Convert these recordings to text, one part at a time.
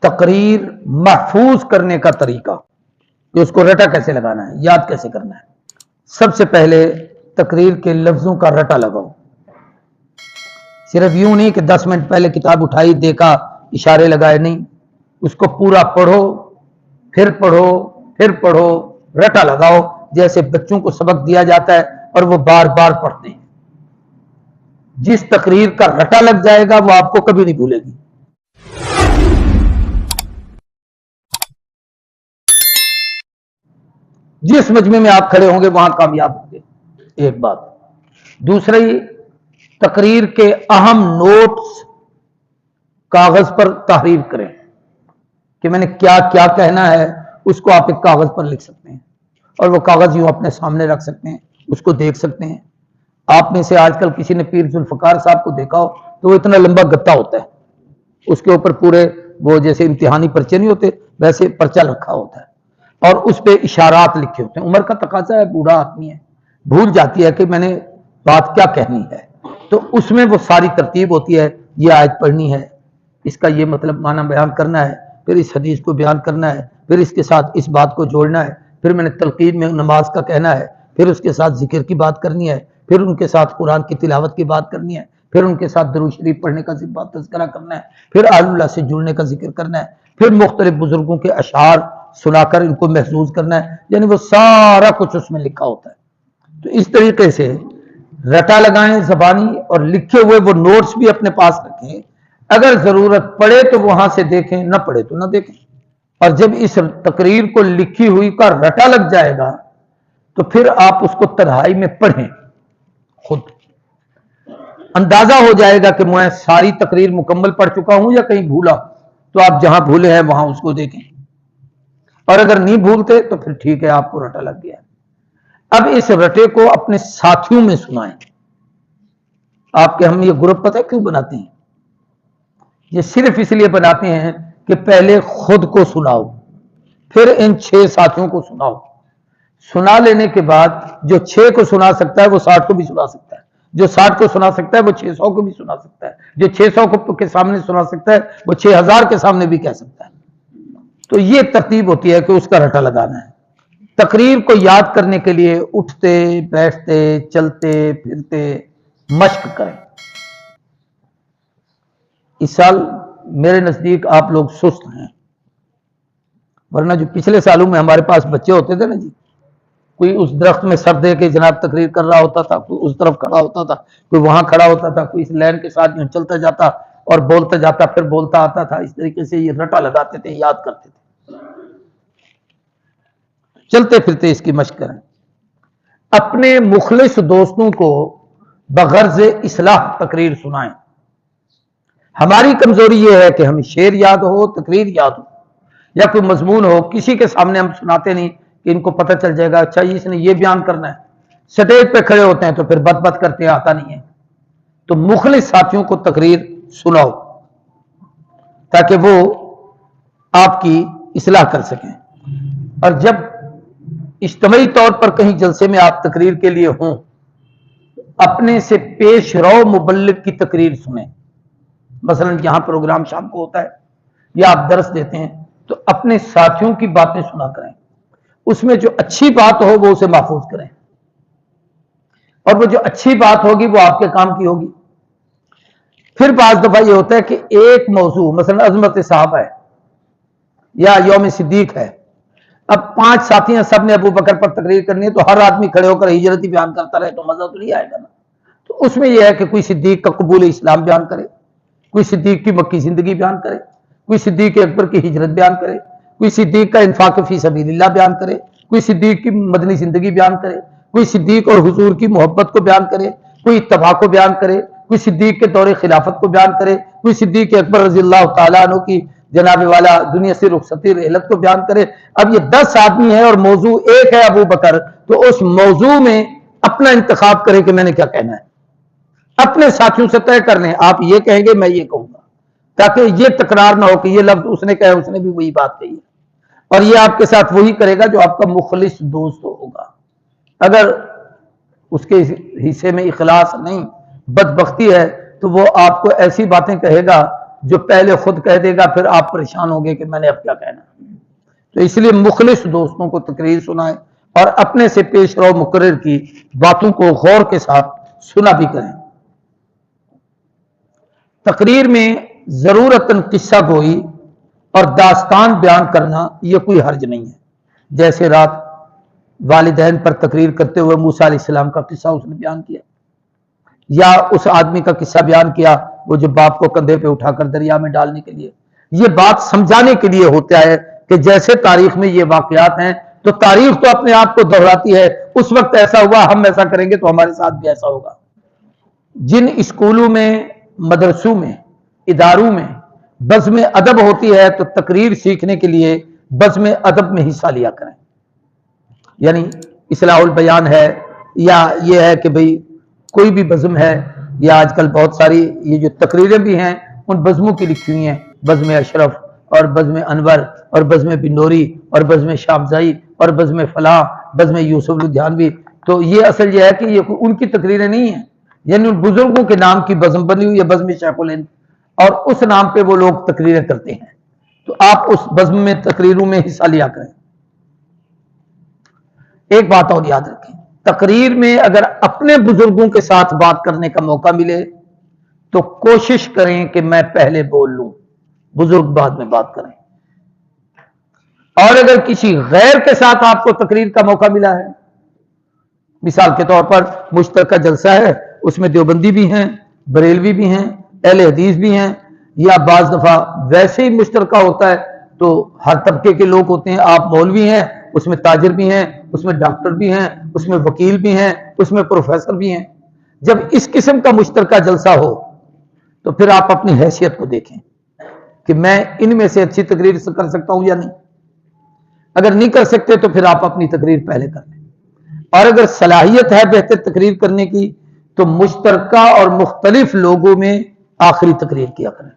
تقریر محفوظ کرنے کا طریقہ کہ اس کو رٹا کیسے لگانا ہے، یاد کیسے کرنا ہے۔ سب سے پہلے تقریر کے لفظوں کا رٹا لگاؤ، صرف یوں نہیں کہ 10 منٹ پہلے کتاب اٹھائی دیکھا اشارے لگائے، نہیں، اس کو پورا پڑھو پھر پڑھو، رٹا لگاؤ جیسے بچوں کو سبق دیا جاتا ہے اور وہ بار بار پڑھتے ہیں۔ جس تقریر کا رٹا لگ جائے گا وہ آپ کو کبھی نہیں بھولے گی۔ جس مجمع میں آپ کھڑے ہوں گے وہاں کامیاب ہوں گے، ایک بات۔ دوسری، تقریر کے اہم نوٹس کاغذ پر تحریر کریں کہ میں نے کیا کیا کہنا ہے، اس کو آپ ایک کاغذ پر لکھ سکتے ہیں اور وہ کاغذ یوں اپنے سامنے رکھ سکتے ہیں، اس کو دیکھ سکتے ہیں۔ آپ میں سے آج کل کسی نے پیر ذوالفقار صاحب کو دیکھا ہو تو وہ اتنا لمبا گتا ہوتا ہے، اس کے اوپر پورے وہ جیسے امتحانی پرچے نہیں ہوتے ویسے پرچہ رکھا ہوتا ہے اور اس پہ اشارات لکھے ہوتے ہیں۔ عمر کا تقاضا ہے، بوڑھا آدمی ہے، بھول جاتی ہے کہ میں نے بات کیا کہنی ہے، تو اس میں وہ ساری ترتیب ہوتی ہے، یہ آیت پڑھنی ہے، اس کا یہ مطلب معنی بیان کرنا ہے، پھر اس حدیث کو بیان کرنا ہے، پھر اس کے ساتھ اس بات کو جوڑنا ہے، پھر میں نے تلقین میں نماز کا کہنا ہے، پھر اس کے ساتھ ذکر کی بات کرنی ہے، پھر ان کے ساتھ قرآن کی تلاوت کی بات کرنی ہے، پھر ان کے ساتھ درود شریف پڑھنے کا تذکرہ کرنا ہے، پھر آل اللہ سے جڑنے کا ذکر کرنا ہے، پھر مختلف بزرگوں کے اشعار سنا کر ان کو محفوظ کرنا ہے، یعنی وہ سارا کچھ اس میں لکھا ہوتا ہے۔ تو اس طریقے سے رٹا لگائیں زبانی اور لکھے ہوئے وہ نوٹس بھی اپنے پاس رکھیں، اگر ضرورت پڑے تو وہاں سے دیکھیں، نہ پڑے تو نہ دیکھیں۔ اور جب اس تقریر کو لکھی ہوئی کا رٹا لگ جائے گا تو پھر آپ اس کو تنہائی میں پڑھیں، خود اندازہ ہو جائے گا کہ میں ساری تقریر مکمل پڑھ چکا ہوں یا کہیں بھولا، تو آپ جہاں بھولے ہیں وہاں اس کو دیکھیں، اور اگر نہیں بھولتے تو پھر ٹھیک ہے، آپ کو رٹا لگ گیا۔ اب اس رٹے کو اپنے ساتھیوں میں سنائیں۔ آپ کے ہم یہ گروپ پتہ ہے کیوں بناتے ہیں؟ یہ صرف اس لیے بناتے ہیں کہ پہلے خود کو سناؤ، پھر ان 6 ساتھیوں کو سناؤ، سنا لینے کے بعد جو 6 کو سنا سکتا ہے وہ 60 کو بھی سنا سکتا ہے، جو 60 کو سنا سکتا ہے وہ 600 کو بھی سنا سکتا ہے، جو 600 کے سامنے سنا سکتا ہے وہ 6000 کے سامنے بھی کہہ سکتا ہے۔ تو یہ ترتیب ہوتی ہے کہ اس کا رٹا لگانا ہے۔ تقریر کو یاد کرنے کے لیے اٹھتے بیٹھتے چلتے پھرتے مشق کریں۔ اس سال میرے نزدیک آپ لوگ سست ہیں، ورنہ جو پچھلے سالوں میں ہمارے پاس بچے ہوتے تھے نا جی، کوئی اس درخت میں سر دے کے جناب تقریر کر رہا ہوتا تھا، کوئی اس طرف کھڑا ہوتا تھا، کوئی وہاں کھڑا ہوتا تھا، کوئی اس لائن کے ساتھ یوں چلتا جاتا اور بولتا جاتا پھر بولتا آتا تھا۔ اس طریقے سے یہ رٹا لگاتے تھے، یاد کرتے تھے۔ چلتے پھرتے اس کی مشق کریں۔ اپنے مخلص دوستوں کو بغرض اصلاح تقریر سنائیں۔ ہماری کمزوری یہ ہے کہ ہمیں شعر یاد ہو، تقریر یاد ہو یا کوئی مضمون ہو، کسی کے سامنے ہم سناتے نہیں کہ ان کو پتہ چل جائے گا اچھا اس نے یہ بیان کرنا ہے۔ سٹیج پہ کھڑے ہوتے ہیں تو پھر بت کرتے ہیں، آتا نہیں ہے۔ تو مخلص ساتھیوں کو تقریر سناؤ تاکہ وہ آپ کی اصلاح کر سکیں۔ اور جب اجتماعی طور پر کہیں جلسے میں آپ تقریر کے لیے ہوں، اپنے سے پیش رو مبلغ کی تقریر سنیں۔ مثلا یہاں پروگرام شام کو ہوتا ہے یا آپ درس دیتے ہیں تو اپنے ساتھیوں کی باتیں سنا کریں، اس میں جو اچھی بات ہو وہ اسے محفوظ کریں، اور وہ جو اچھی بات ہوگی وہ آپ کے کام کی ہوگی۔ پھر بعض دفعہ یہ ہوتا ہے کہ ایک موضوع مثلا عظمت صحابہ ہے یا یوم صدیق ہے، اب 5 ساتھی ہیں، سب نے ابو بکر پر تقریر کرنی ہے، تو ہر آدمی کھڑے ہو کر ہجرت ہی بیان کرتا رہے تو مزہ تو نہیں آئے گا نا۔ تو اس میں یہ ہے کہ کوئی صدیق کا قبول اسلام بیان کرے، کوئی صدیق کی مکی زندگی بیان کرے، کوئی صدیق اکبر کی ہجرت بیان کرے، کوئی صدیق کا انفاق فی سبیل اللہ بیان کرے، کوئی صدیق کی مدنی زندگی بیان کرے، کوئی صدیق اور حضور کی محبت کو بیان کرے، کوئی اتباع کو بیان کرے، کوئی صدیق کے دور خلافت کو بیان کرے، کوئی صدیق اکبر رضی اللہ تعالیٰ عنہ کی جناب والا دنیا سے رخصتی رحلت کو بیان کرے۔ اب یہ 10 آدمی ہیں اور موضوع ایک ہے ابو بکر، تو اس موضوع میں اپنا انتخاب کرے کہ میں نے کیا کہنا ہے، اپنے ساتھیوں سے طے کر لیں، آپ یہ کہیں گے میں یہ کہوں گا، تاکہ یہ تکرار نہ ہو کہ یہ لفظ اس نے کہا اس نے بھی وہی بات کہی ہے۔ اور یہ آپ کے ساتھ وہی کرے گا جو آپ کا مخلص دوست ہوگا۔ اگر اس کے حصے میں اخلاص نہیں، بدبختی ہے، تو وہ آپ کو ایسی باتیں کہے گا جو پہلے خود کہہ دے گا پھر آپ پریشان ہوگے کہ میں نے اب کیا کہنا. تو اس لیے مخلص دوستوں کو تقریر سنائیں اور اپنے سے پیش رو مقرر کی باتوں کو غور کے ساتھ سنا بھی کریں. تقریر میں ضرورتاً قصہ گوئی اور داستان بیان کرنا یہ کوئی حرج نہیں ہے. جیسے رات والدین پر تقریر کرتے ہوئے موسیٰ علیہ السلام کا قصہ اس نے بیان کیا، یا اس آدمی کا قصہ بیان کیا وہ جو باپ کو کندھے پہ اٹھا کر دریا میں ڈالنے کے لیے. یہ بات سمجھانے کے لیے ہوتا ہے کہ جیسے تاریخ میں یہ واقعات ہیں تو تاریخ تو اپنے آپ کو دہراتی ہے. اس وقت ایسا ہوا، ہم ایسا کریں گے تو ہمارے ساتھ بھی ایسا ہوگا. جن اسکولوں میں، مدرسوں میں، اداروں میں بزم ادب ہوتی ہے تو تقریر سیکھنے کے لیے بزم ادب میں حصہ لیا کریں. یعنی اصلاح البیان ہے، یا یہ ہے کہ بھئی کوئی بھی بزم ہے، یا آج کل بہت ساری یہ جو تقریریں بھی ہیں ان بزموں کی لکھی ہوئی ہیں، بزم اشرف اور بزم انور اور بزم بنوری اور بزم شامزائی اور بزم فلاں، بزم یوسف لدھیانوی. تو یہ اصل یہ ہے کہ یہ ان کی تقریریں نہیں ہیں، یعنی ان بزرگوں کے نام کی بزم بنی ہوئی ہے، بزم شیخ الہند، اور اس نام پہ وہ لوگ تقریریں کرتے ہیں. تو آپ اس بزم میں تقریروں میں حصہ لیا کریں. ایک بات اور یاد رکھیں، تقریر میں اگر اپنے بزرگوں کے ساتھ بات کرنے کا موقع ملے تو کوشش کریں کہ میں پہلے بول لوں، بزرگ بعد میں بات کریں. اور اگر کسی غیر کے ساتھ آپ کو تقریر کا موقع ملا ہے، مثال کے طور پر مشترکہ جلسہ ہے، اس میں دیوبندی بھی ہیں، بریلوی بھی ہیں، اہل حدیث بھی ہیں، یا بعض دفعہ ویسے ہی مشترکہ ہوتا ہے تو ہر طبقے کے لوگ ہوتے ہیں. آپ مولوی ہیں، اس میں تاجر بھی ہیں، اس میں ڈاکٹر بھی ہیں، اس میں وکیل بھی ہیں، اس میں پروفیسر بھی ہیں. جب اس قسم کا مشترکہ جلسہ ہو تو پھر آپ اپنی حیثیت کو دیکھیں کہ میں ان میں سے اچھی تقریر کر سکتا ہوں یا نہیں. اگر نہیں کر سکتے تو پھر آپ اپنی تقریر پہلے کر لیں. اور اگر صلاحیت ہے بہتر تقریر کرنے کی تو مشترکہ اور مختلف لوگوں میں آخری تقریر کیا کریں.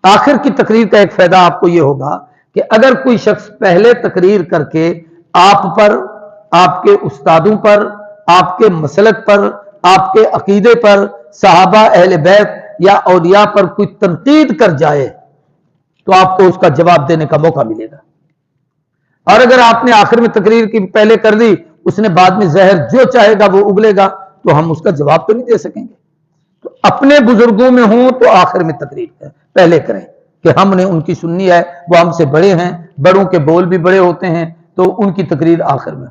آخر کی تقریر کا ایک فائدہ آپ کو یہ ہوگا کہ اگر کوئی شخص پہلے تقریر کر کے آپ پر، آپ کے استادوں پر، آپ کے مسلک پر، آپ کے عقیدے پر، صحابہ، اہل بیت یا اولیاء پر کوئی تنقید کر جائے تو آپ کو اس کا جواب دینے کا موقع ملے گا. اور اگر آپ نے آخر میں تقریر کی پہلے کر دی، اس نے بعد میں زہر جو چاہے گا وہ اگلے گا تو ہم اس کا جواب تو نہیں دے سکیں گے. تو اپنے بزرگوں میں ہوں تو آخر میں تقریر پہلے کریں کہ ہم نے ان کی سننی ہے، وہ ہم سے بڑے ہیں، بڑوں کے بول بھی بڑے ہوتے ہیں تو ان کی تقریر آخر میں.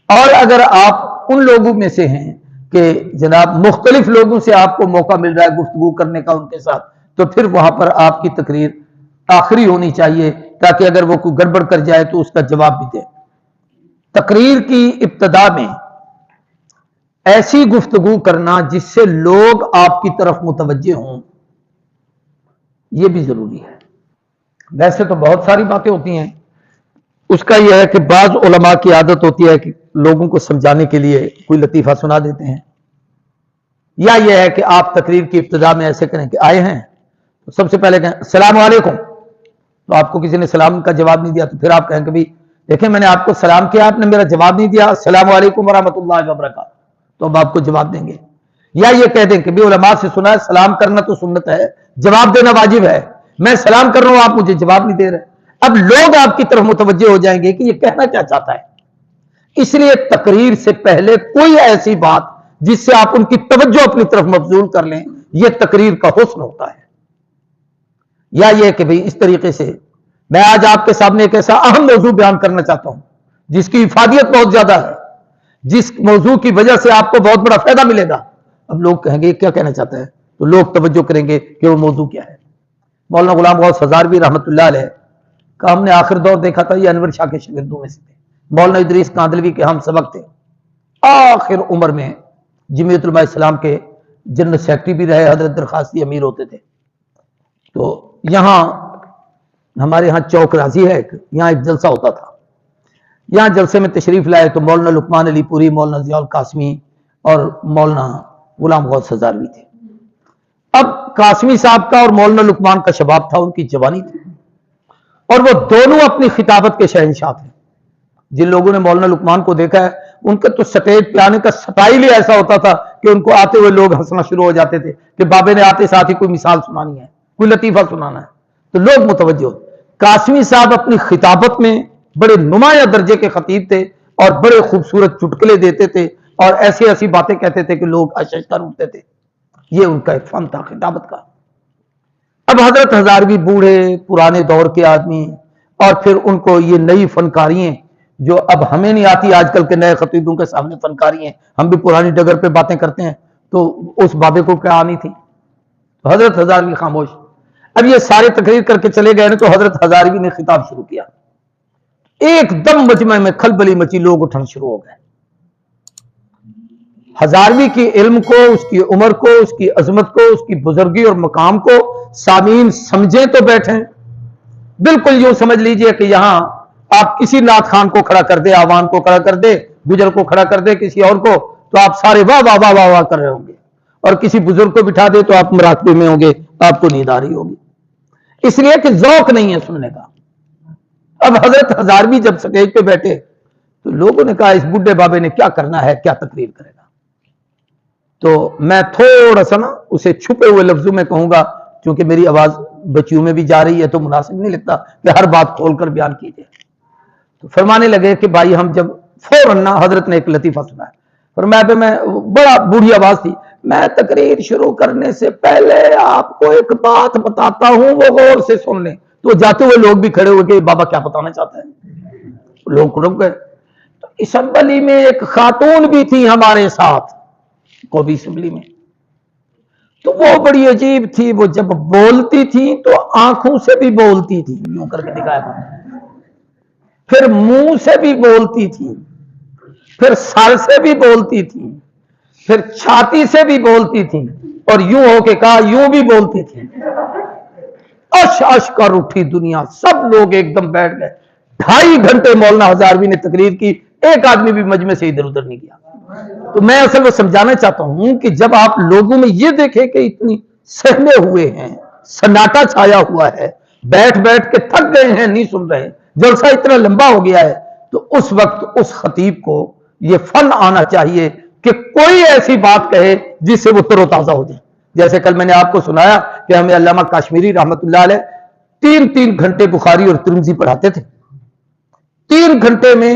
اور اگر آپ ان لوگوں میں سے ہیں کہ جناب مختلف لوگوں سے آپ کو موقع مل رہا ہے گفتگو کرنے کا ان کے ساتھ، تو پھر وہاں پر آپ کی تقریر آخری ہونی چاہیے تاکہ اگر وہ کوئی گڑبڑ کر جائے تو اس کا جواب بھی دے. تقریر کی ابتدا میں ایسی گفتگو کرنا جس سے لوگ آپ کی طرف متوجہ ہوں، یہ بھی ضروری ہے. ویسے تو بہت ساری باتیں ہوتی ہیں، اس کا یہ ہے کہ بعض علماء کی عادت ہوتی ہے کہ لوگوں کو سمجھانے کے لیے کوئی لطیفہ سنا دیتے ہیں، یا یہ ہے کہ آپ تقریر کی ابتدا میں ایسے کریں کہ آئے ہیں تو سب سے پہلے کہیں السلام علیکم. تو آپ کو کسی نے سلام کا جواب نہیں دیا تو پھر آپ کہیں کہ دیکھیں میں نے آپ کو سلام کیا، آپ نے میرا جواب نہیں دیا، السلام علیکم ورحمۃ اللہ وبرکاتہ. تو اب آپ کو جواب دیں گے. یا یہ کہہ دیں کہ بھی علماء سے سنا ہے سلام کرنا تو سنت ہے، جواب دینا واجب ہے، میں سلام کر رہا ہوں آپ مجھے جواب نہیں دے رہے. اب لوگ آپ کی طرف متوجہ ہو جائیں گے کہ یہ کہنا کیا چاہتا ہے. اس لیے تقریر سے پہلے کوئی ایسی بات جس سے آپ ان کی توجہ اپنی طرف مبذول کر لیں، یہ تقریر کا حسن ہوتا ہے. یا یہ کہ بھئی اس طریقے سے میں آج آپ کے سامنے ایک ایسا اہم موضوع بیان کرنا چاہتا ہوں جس کی افادیت بہت زیادہ ہے، جس موضوع کی وجہ سے آپ کو بہت بڑا فائدہ ملے گا. اب لوگ کہیں گے کیا کہنا چاہتا ہے، تو لوگ توجہ کریں گے کہ وہ موضوع کیا ہے. مولانا غلام غوث ہزاروی رحمۃ اللہ علیہ کا ہم نے آخر دور دیکھا تھا، یہ انور شاہ کے شاگردوں میں سے تھے. مولانا ادریس کاندلوی کے ہم سبق تھے. آخر عمر میں جمعیت علماء اسلام کے جنرل سیکرٹری بھی رہے، حضرت درخواستی امیر ہوتے تھے. تو یہاں ہمارے یہاں چوک راضی ہے، یہاں ایک جلسہ ہوتا تھا. یہاں جلسے میں تشریف لائے تو مولانا لقمان علی پوری، مولانا ضیاء القاسمی اور مولانا غلام غوث ہزاروی تھے. اب قاسمی صاحب کا اور مولانا لقمان کا شباب تھا، ان کی جوانی تھی، اور وہ دونوں اپنی خطابت کے شہنشاہ تھے. جن لوگوں نے مولانا لقمان کو دیکھا ہے ان کا تو سٹیج پہ آنے کا سٹائل ہی ایسا ہوتا تھا کہ ان کو آتے ہوئے لوگ ہنسنا شروع ہو جاتے تھے کہ بابے نے آتے ساتھ ہی کوئی مثال سنانی ہے، کوئی لطیفہ سنانا ہے، تو لوگ متوجہ. قاسمی صاحب اپنی خطابت میں بڑے نمایاں درجے کے خطیب تھے اور بڑے خوبصورت چٹکلے دیتے تھے اور ایسی ایسی باتیں کہتے تھے کہ لوگ اششتر اٹھتے تھے. یہ ان کا ایک فن تھا خطابت کا. اب حضرت ہزاروی بوڑھے پرانے دور کے آدمی، اور پھر ان کو یہ نئی فنکاری ہیں جو اب ہمیں نہیں آتی، آج کل کے نئے خطیبوں کے سامنے فنکاری ہیں، ہم بھی پرانی ڈگر پہ باتیں کرتے ہیں، تو اس بابے کو کیا آنی تھی. تو حضرت ہزاروی خاموش. اب یہ سارے تقریر کر کے چلے گئے نا، تو حضرت ہزاروی نے خطاب شروع کیا. ایک دم مجمع میں کھلبلی مچی، لوگ اٹھنا شروع ہو گئے. ہزاروی کی علم کو، اس کی عمر کو، اس کی عظمت کو، اس کی بزرگی اور مقام کو سامعین سمجھیں تو بیٹھیں. بالکل یوں سمجھ لیجئے کہ یہاں آپ کسی نعت خان کو کھڑا کر دے، آوان کو کھڑا کر دے، گجر کو کھڑا کر دے، کسی اور کو، تو آپ سارے واہ واہ واہ واہ واہ کر رہے ہوں گے، اور کسی بزرگ کو بٹھا دے تو آپ مراقبے میں ہوں گے، آپ کو نیند آ رہی ہوگی، اس لیے کہ ذوق نہیں ہے سننے کا. اب حضرت ہزاروی جب سٹیج پہ بیٹھے تو لوگوں نے کہا اس بڈھے بابے نے کیا کرنا ہے، کیا تقریر کرے گا. تو میں تھوڑا سا نا اسے چھپے ہوئے لفظوں میں کہوں گا، کیونکہ میری آواز بچیوں میں بھی جا رہی ہے تو مناسب نہیں لگتا کہ ہر بات کھول کر بیان کیجیے. تو فرمانے لگے کہ بھائی ہم جب فوراً حضرت نے ایک لطیفہ سنا ہے، فرمایا میں بڑا بوڑھی آواز تھی، میں تقریر شروع کرنے سے پہلے آپ کو ایک بات بتاتا ہوں، وہ غور سے سن لیں. تو جاتے ہوئے لوگ بھی کھڑے ہوئے کہ بابا کیا بتانا چاہتے ہیں. لوگ رک گئے. تو اسمبلی میں ایک خاتون بھی تھی ہمارے ساتھ، قومی اسمبلی میں، تو وہ بڑی عجیب تھی. وہ جب بولتی تھی تو آنکھوں سے بھی بولتی تھی، یوں کر کے دکھایا، پھر منہ سے بھی بولتی تھی، پھر سر سے بھی بولتی تھی، پھر چھاتی سے بھی بولتی تھی، اور یوں ہو کے کہا یوں بھی بولتی تھی. اش اش کر اٹھی دنیا، سب لوگ ایک دم بیٹھ گئے. 2.5 گھنٹے مولانا ہزاروی نے تقریر کی، ایک آدمی بھی مجمع سے ادھر ادھر نہیں گیا. تو میں اصل وہ سمجھانا چاہتا ہوں کہ جب آپ لوگوں میں یہ دیکھیں کہ اتنی سہمے ہوئے ہیں، سناٹا چھایا ہوا ہے، بیٹھ بیٹھ کے تھک گئے ہیں، نہیں سن رہے، جلسہ اتنا لمبا ہو گیا ہے، تو اس وقت اس خطیب کو یہ فن آنا چاہیے کہ کوئی ایسی بات کہے جس سے وہ تر و تازہ ہو جائے. جیسے کل میں نے آپ کو سنایا کہ ہمیں علامہ کاشمیری رحمت اللہ علیہ 3 گھنٹے بخاری اور ترمذی پڑھاتے تھے. 3 گھنٹے میں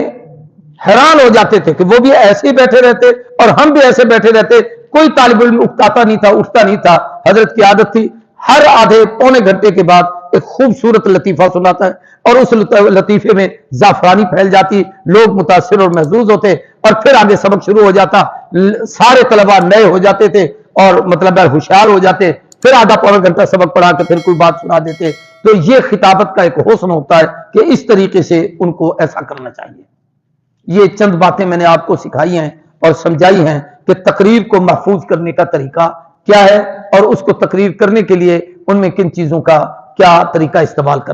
حیران ہو جاتے تھے کہ وہ بھی ایسے ہی بیٹھے رہتے اور ہم بھی ایسے بیٹھے رہتے، کوئی طالب علم اٹھتا نہیں تھا. حضرت کی عادت تھی ہر آدھے پونے گھنٹے کے بعد ایک خوبصورت لطیفہ سناتا ہے، اور اس لطیفے میں زعفرانی پھیل جاتی، لوگ متاثر اور محظوظ ہوتے، اور پھر آگے سبق شروع ہو جاتا. سارے طلباء نئے ہو جاتے تھے اور مطلب ہوشیار ہو جاتے، پھر آدھا پونا گھنٹہ سبق پڑھا کے پھر کوئی بات سنا دیتے. تو یہ خطابت کا ایک حسن ہوتا ہے کہ اس طریقے سے ان کو ایسا کرنا چاہیے. یہ چند باتیں میں نے آپ کو سکھائی ہیں اور سمجھائی ہیں کہ تقریر کو محفوظ کرنے کا طریقہ کیا ہے، اور اس کو تقریر کرنے کے لیے ان میں کن چیزوں کا کیا طریقہ استعمال کرنا